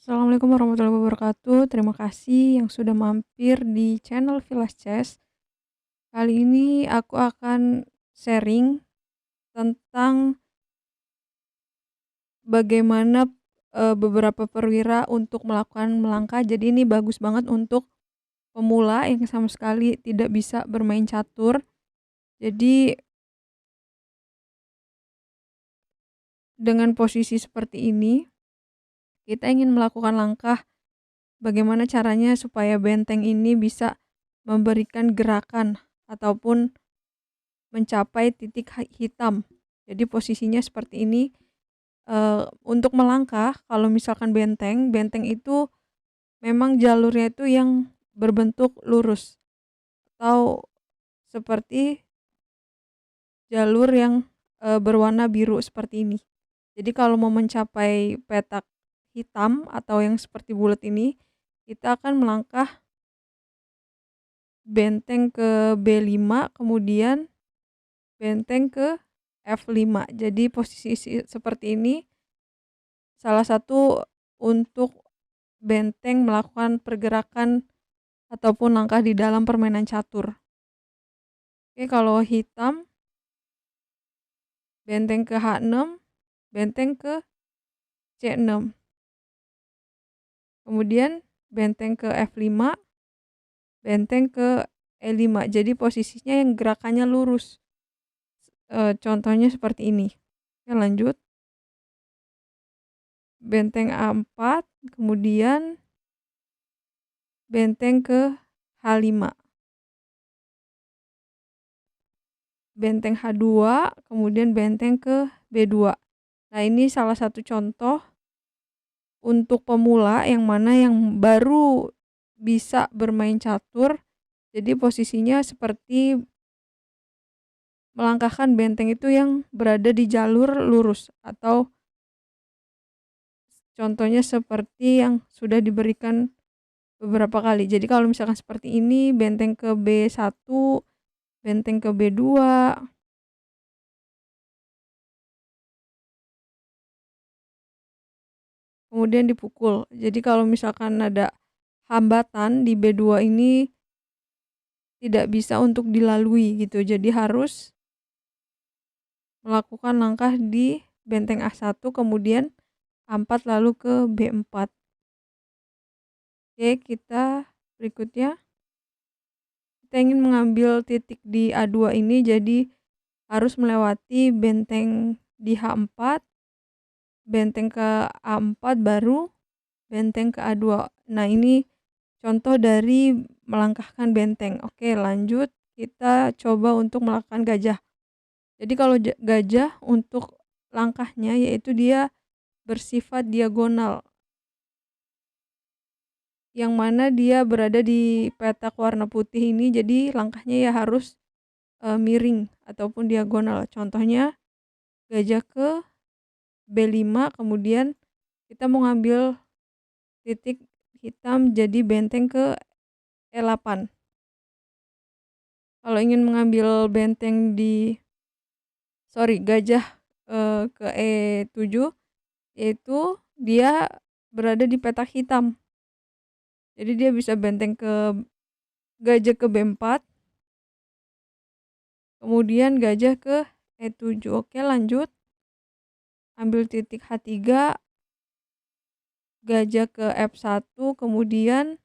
Assalamualaikum warahmatullahi wabarakatuh. Terima kasih yang sudah mampir di channel Vilas Chess. Kali ini aku akan sharing tentang bagaimana beberapa perwira untuk melakukan melangkah. Jadi ini bagus banget untuk pemula yang sama sekali tidak bisa bermain catur. Jadi dengan posisi seperti ini, kita ingin melakukan langkah bagaimana caranya supaya benteng ini bisa memberikan gerakan ataupun mencapai titik hitam. Jadi posisinya seperti ini, untuk melangkah kalau misalkan benteng itu memang jalurnya itu yang berbentuk lurus atau seperti jalur yang, berwarna biru seperti ini. Jadi kalau mau mencapai petak hitam atau yang seperti bulat ini, kita akan melangkah benteng ke B5 kemudian benteng ke F5. Jadi posisi seperti ini salah satu untuk benteng melakukan pergerakan ataupun langkah di dalam permainan catur. Oke, kalau hitam benteng ke H6, benteng ke C6. Kemudian benteng ke F5, benteng ke E5. Jadi posisinya yang gerakannya lurus. Contohnya seperti ini. Oke, lanjut. Benteng A4, kemudian benteng ke H5. Benteng H2, kemudian benteng ke B2. Nah, ini salah satu contoh untuk pemula yang mana yang baru bisa bermain catur. Jadi posisinya seperti melangkahkan benteng itu yang berada di jalur lurus atau contohnya seperti yang sudah diberikan beberapa kali. Jadi kalau misalkan seperti ini benteng ke B1, benteng ke B2, kemudian dipukul. Jadi kalau misalkan ada hambatan di B2 ini tidak bisa untuk dilalui gitu. Jadi harus melakukan langkah di benteng A1 kemudian A4 lalu ke B4. Oke, kita berikutnya. Kita ingin mengambil titik di A2 ini jadi harus melewati benteng di H4, benteng ke A4 baru benteng ke A2. Nah, ini contoh dari melangkahkan benteng. Oke, lanjut kita coba untuk melakukan gajah. Jadi kalau gajah untuk langkahnya yaitu dia bersifat diagonal. Yang mana dia berada di petak warna putih ini jadi langkahnya ya harus miring ataupun diagonal. Contohnya gajah ke B5 kemudian kita mau ngambil titik hitam jadi benteng ke E8. Kalau ingin mengambil benteng gajah ke E7 yaitu dia berada di petak hitam. Jadi dia bisa benteng ke gajah ke B4. Kemudian gajah ke E7. Oke, lanjut. Ambil titik H3, gajah ke F1, kemudian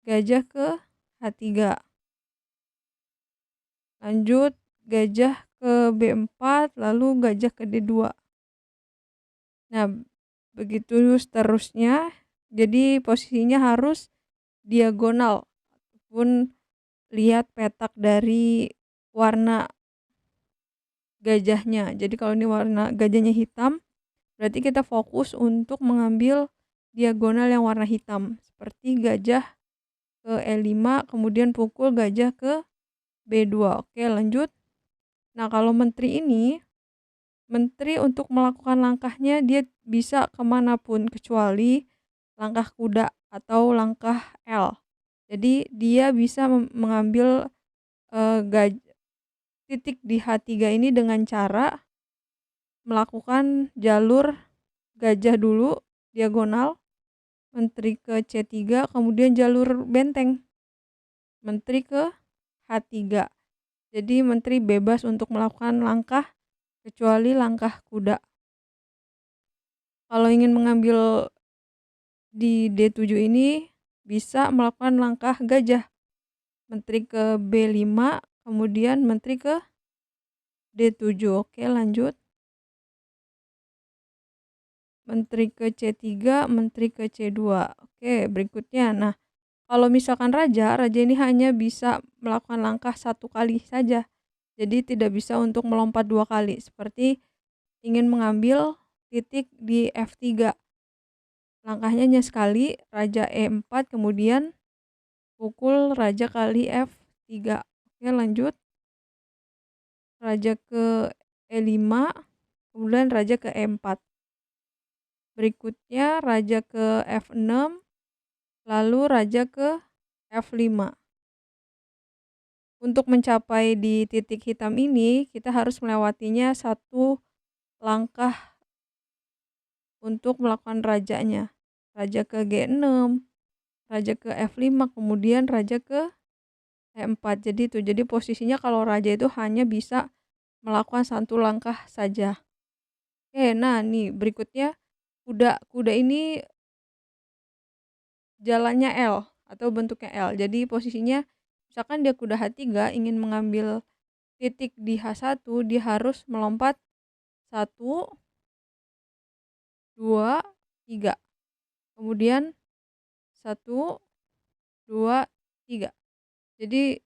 gajah ke H3. Lanjut gajah ke B4, lalu gajah ke D2. Nah, begitu seterusnya. Jadi posisinya harus diagonal ataupun lihat petak dari warna gajahnya. Jadi kalau ini warna gajahnya hitam, berarti kita fokus untuk mengambil diagonal yang warna hitam. Seperti gajah ke E5, kemudian pukul gajah ke B2. Oke, lanjut. Nah, kalau menteri untuk melakukan langkahnya dia bisa kemanapun kecuali langkah kuda atau langkah L. Jadi dia bisa mengambil titik di H3 ini dengan cara melakukan jalur gajah dulu diagonal, menteri ke C3, kemudian jalur benteng, menteri ke H3. Jadi menteri bebas untuk melakukan langkah kecuali langkah kuda. Kalau ingin mengambil di D7 ini bisa melakukan langkah gajah, menteri ke B5, kemudian menteri ke D7. Oke, lanjut. Menteri ke C3, menteri ke C2. Oke, berikutnya. Nah, kalau misalkan raja ini hanya bisa melakukan langkah satu kali saja. Jadi tidak bisa untuk melompat dua kali. Seperti ingin mengambil titik di F3. Langkahnya hanya sekali, raja E4, kemudian pukul raja kali F3. Oke, lanjut. Raja ke E5, kemudian raja ke E4. Berikutnya raja ke F6, lalu raja ke F5. Untuk mencapai di titik hitam ini, kita harus melewatinya satu langkah untuk melakukan rajanya. Raja ke G6, raja ke F5, kemudian raja ke E4. Jadi posisinya kalau raja itu hanya bisa melakukan satu langkah saja. Oke, nah nih berikutnya kuda ini jalannya L atau bentuknya L. Jadi posisinya misalkan dia kuda H3 ingin mengambil titik di H1, dia harus melompat 1, 2, 3. Kemudian 1, 2, 3. Jadi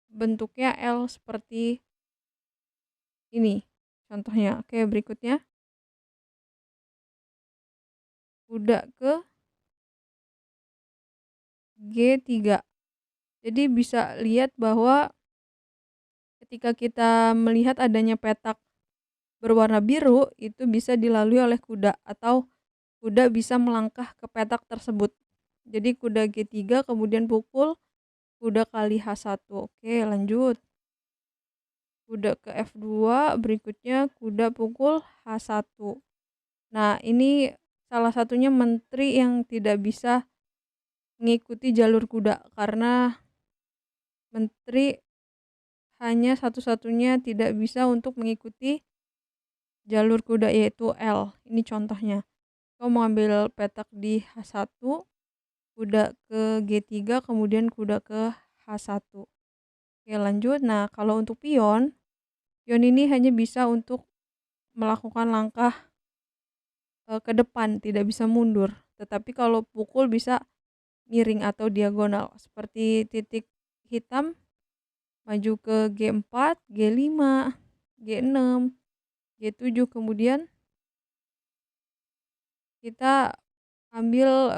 bentuknya L seperti ini contohnya. Oke, berikutnya kuda ke G3. Jadi bisa lihat bahwa ketika kita melihat adanya petak berwarna biru, itu bisa dilalui oleh kuda atau kuda bisa melangkah ke petak tersebut. Jadi kuda G3 kemudian pukul kuda kali H1. Oke, lanjut. Kuda ke F2, berikutnya kuda pukul H1. Nah, ini salah satunya menteri yang tidak bisa mengikuti jalur kuda karena menteri hanya satu-satunya tidak bisa untuk mengikuti jalur kuda yaitu L. Ini contohnya. Kau mengambil petak di H1, kuda ke G3, kemudian kuda ke H1. Oke, lanjut. Nah, kalau untuk pion ini hanya bisa untuk melakukan langkah ke depan, tidak bisa mundur. Tetapi kalau pukul bisa miring atau diagonal. Seperti titik hitam maju ke G4, G5, G6, G7, kemudian kita ambil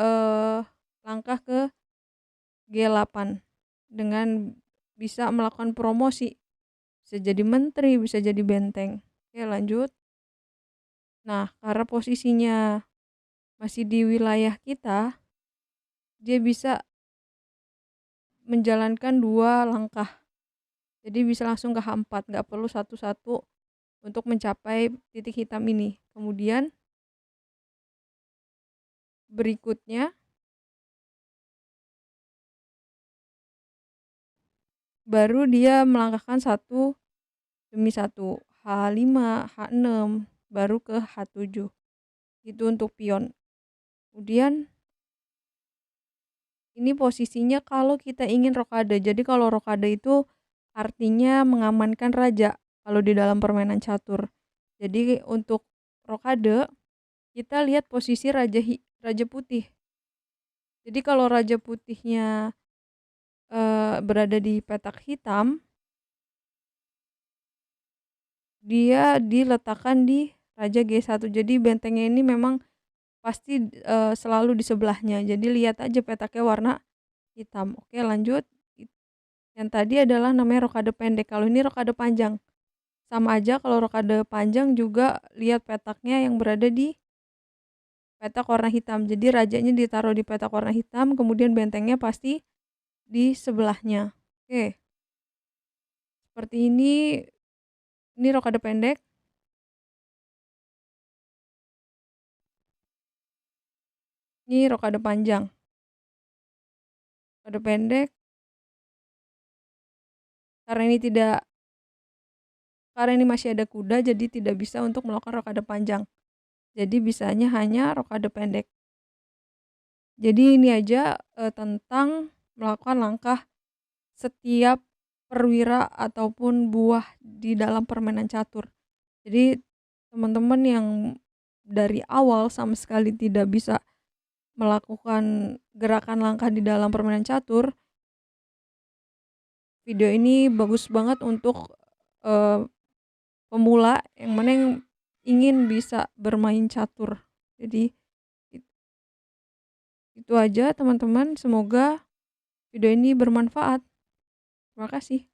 langkah ke G8 dengan bisa melakukan promosi. Bisa jadi menteri, bisa jadi benteng. Oke, lanjut. Nah, karena posisinya masih di wilayah kita, dia bisa menjalankan dua langkah. Jadi bisa langsung ke H4, nggak perlu satu-satu untuk mencapai titik hitam ini. Kemudian berikutnya baru dia melangkahkan satu demi satu. H5, H6, baru ke H7. Itu untuk pion. Kemudian ini posisinya kalau kita ingin rokade. Jadi kalau rokade itu artinya mengamankan raja kalau di dalam permainan catur. Jadi untuk rokade kita lihat posisi raja putih. Jadi kalau raja putihnya berada di petak hitam, dia diletakkan di raja G1. Jadi bentengnya ini memang pasti selalu di sebelahnya. Jadi lihat aja petaknya warna hitam. Oke, lanjut. Yang tadi adalah namanya rokade pendek. Kalau ini rokade panjang. Sama aja, kalau rokade panjang juga lihat petaknya yang berada di petak warna hitam. Jadi rajanya ditaruh di petak warna hitam, kemudian bentengnya pasti di sebelahnya. Oke. Seperti ini rokade pendek. Ini rokade panjang. Rokade pendek karena ini tidak karena ini masih ada kuda jadi tidak bisa untuk melakukan rokade panjang. Jadi bisanya hanya rokade pendek. Jadi ini aja, tentang melakukan langkah setiap perwira ataupun buah di dalam permainan catur. Jadi teman-teman yang dari awal sama sekali tidak bisa melakukan gerakan langkah di dalam permainan catur, video ini bagus banget untuk, eee, pemula yang mana yang ingin bisa bermain catur. Jadi it itu aja teman-teman, semoga video ini bermanfaat. Terima kasih.